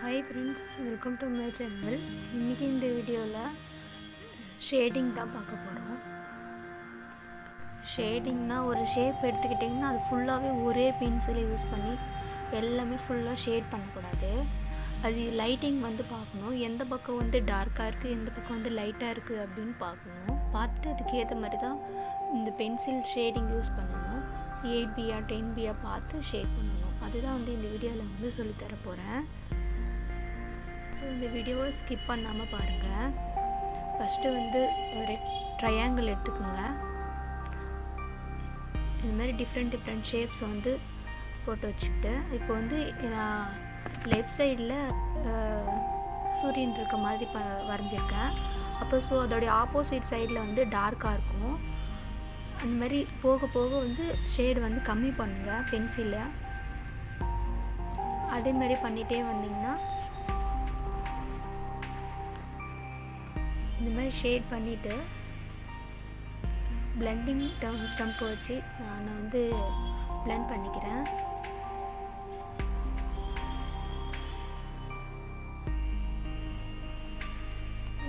Hi friends, welcome to my channel. இன்றைக்கி இந்த வீடியோவில் ஷேடிங் தான் பார்க்க போகிறோம். ஷேடிங்னால் ஒரு ஷேப் எடுத்துக்கிட்டிங்கன்னா அது ஃபுல்லாகவே ஒரே பென்சிலை யூஸ் பண்ணி எல்லாமே ஃபுல்லாக ஷேட் பண்ணக்கூடாது. அது லைட்டிங் பார்க்கணும், எந்த பக்கம் டார்க்காக இருக்குது, எந்த பக்கம் லைட்டாக இருக்குது அப்படின்னு பார்க்கணும். பார்த்துட்டு அதுக்கேற்ற மாதிரி தான் இந்த பென்சில் ஷேடிங் யூஸ் பண்ணணும். 8B 10B பார்த்து ஷேட் பண்ணணும். அதுதான் இந்த வீடியோவில் சொல்லித்தர போகிறேன். ஸோ இந்த வீடியோவை ஸ்கிப் பண்ணாமல் பாருங்கள். ஃபஸ்ட்டு ஒரு ட்ரையாங்கிள் எடுத்துக்கோங்க. இந்த மாதிரி டிஃப்ரெண்ட் ஷேப்ஸ் போட்டு வச்சுக்கிட்டு இப்போ நான் லெஃப்ட் சைடில் சூரியன் இருக்க மாதிரி வரைஞ்சிருக்கேன். ஸோ அதோடைய ஆப்போசிட் சைடில் டார்க்காக இருக்கும். அந்த மாதிரி போக போக ஷேடு கம்மி பண்ணுங்கள் பென்சிலை. அதே மாதிரி பண்ணிகிட்டே வந்தீங்கன்னா இந்த மாதிரி ஷேட் பண்ணிவிட்டு பிளெண்டிங் ஸ்டம்ப் வச்சு நான் பிளெண்ட் பண்ணிக்கிறேன்.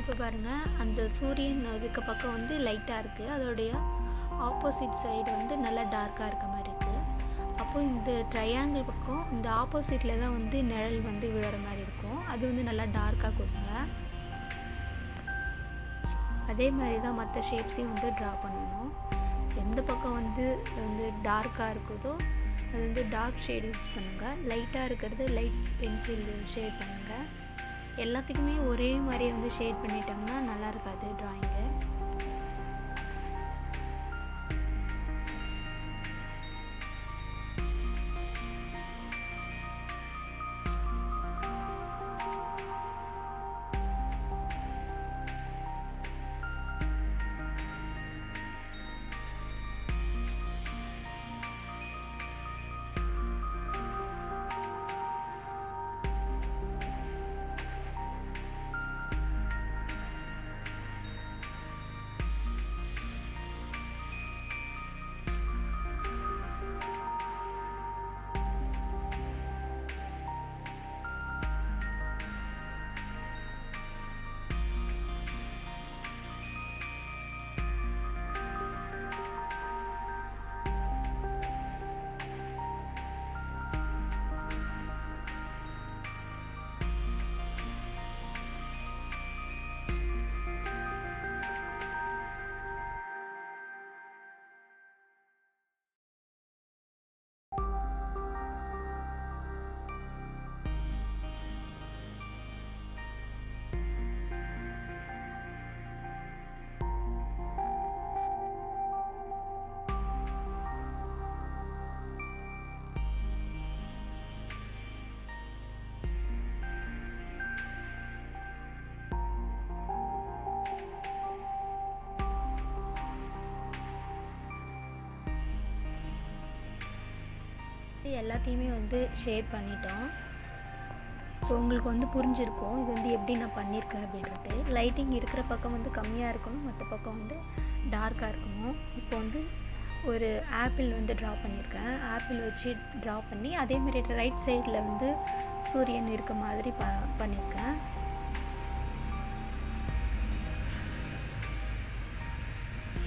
இப்போ பாருங்கள், அந்த சூரியன் இருக்க பக்கம் லைட்டாக இருக்குது, அதோடைய ஆப்போசிட் சைடு நல்லா டார்க்காக இருக்க மாதிரி இருக்குது. அப்போது இந்த ட்ரையாங்கிள் பக்கம் இந்த ஆப்போசிட்டில் தான் நிழல் விழுற மாதிரி இருக்கும். அது நல்லா டார்க்காக கொடுங்க. அதே மாதிரி தான் மற்ற ஷேப்ஸையும் ட்ரா பண்ணணும். எந்த பக்கம் டார்க்காக இருக்குதோ அது டார்க் ஷேட் யூஸ் பண்ணுங்கள். லைட்டாக இருக்கிறது லைட் பென்சில் ஷேட் பண்ணுங்கள். எல்லாத்துக்குமே ஒரே மாதிரி ஷேட் பண்ணிட்டோம்னா நல்லா இருக்காது ட்ராயிங்கு. எல்லாத்தையுமே ஷேட் பண்ணிட்டோம். இப்போ உங்களுக்கு புரிஞ்சிருக்கும் இது எப்படி நான் பண்ணியிருக்கேன் அப்படின்றது. லைட்டிங் இருக்கிற பக்கம் கம்மியாக இருக்கணும், மற்ற பக்கம் டார்க்காக இருக்கணும். இப்போ ஒரு ஆப்பிள் ட்ரா பண்ணியிருக்கேன். ஆப்பிள் வச்சு ட்ரா பண்ணி அதேமாதிரி ரைட் சைடில் சூரியன் இருக்க மாதிரி பண்ணியிருக்கேன்.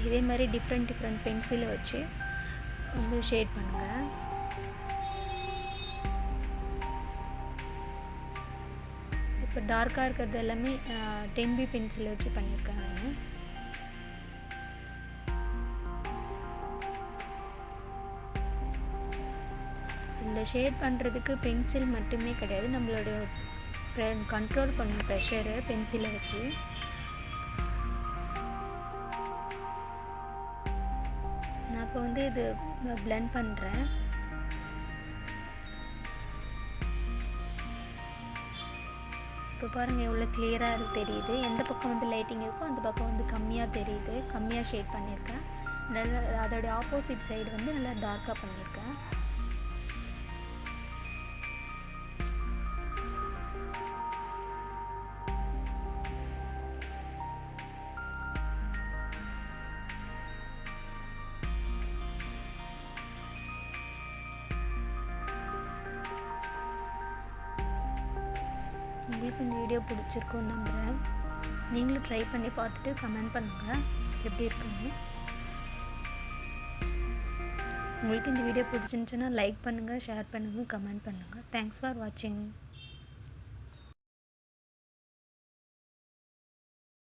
இதே மாதிரி டிஃப்ரெண்ட் பென்சிலை வச்சு ஷேட் பண்ணுங்கள். இப்போ டார்க்காக இருக்கிறது எல்லாமே 10B பென்சில் வச்சு பண்ணியிருக்கேன் நான். இதில் ஷேட் பண்ணுறதுக்கு பென்சில் மட்டுமே கிடையாது, நம்மளோட கண்ட்ரோல் பண்ணும் ப்ரெஷரு பென்சிலை வச்சு. நான் இப்போ இது பிளெண்ட் பண்ணுறேன். இப்போ பாருங்கள் எவ்வளோ கிளியராக தெரியுது. எந்த பக்கம் லைட்டிங் இருக்கோ அந்த பக்கம் கம்மியாக தெரியுது, கம்மியாக ஷேட் பண்ணியிருக்கேன். நல்லா அதோடைய ஆப்போசிட் சைடு நல்லா டார்க்காக பண்ணியிருக்கேன். உங்களுக்கு இந்த வீடியோ பிடிச்சிருக்குன்னு நம்புகிறேன். நீங்களும் ட்ரை பண்ணி பார்த்துட்டு கமெண்ட் பண்ணுங்கள் எப்படி இருக்குன்னு. உங்களுக்கு இந்த வீடியோ பிடிச்சிருந்துச்சுன்னா லைக் பண்ணுங்கள், ஷேர் பண்ணுங்கள், கமெண்ட் பண்ணுங்கள். தேங்க்ஸ் ஃபார் வாட்சிங்.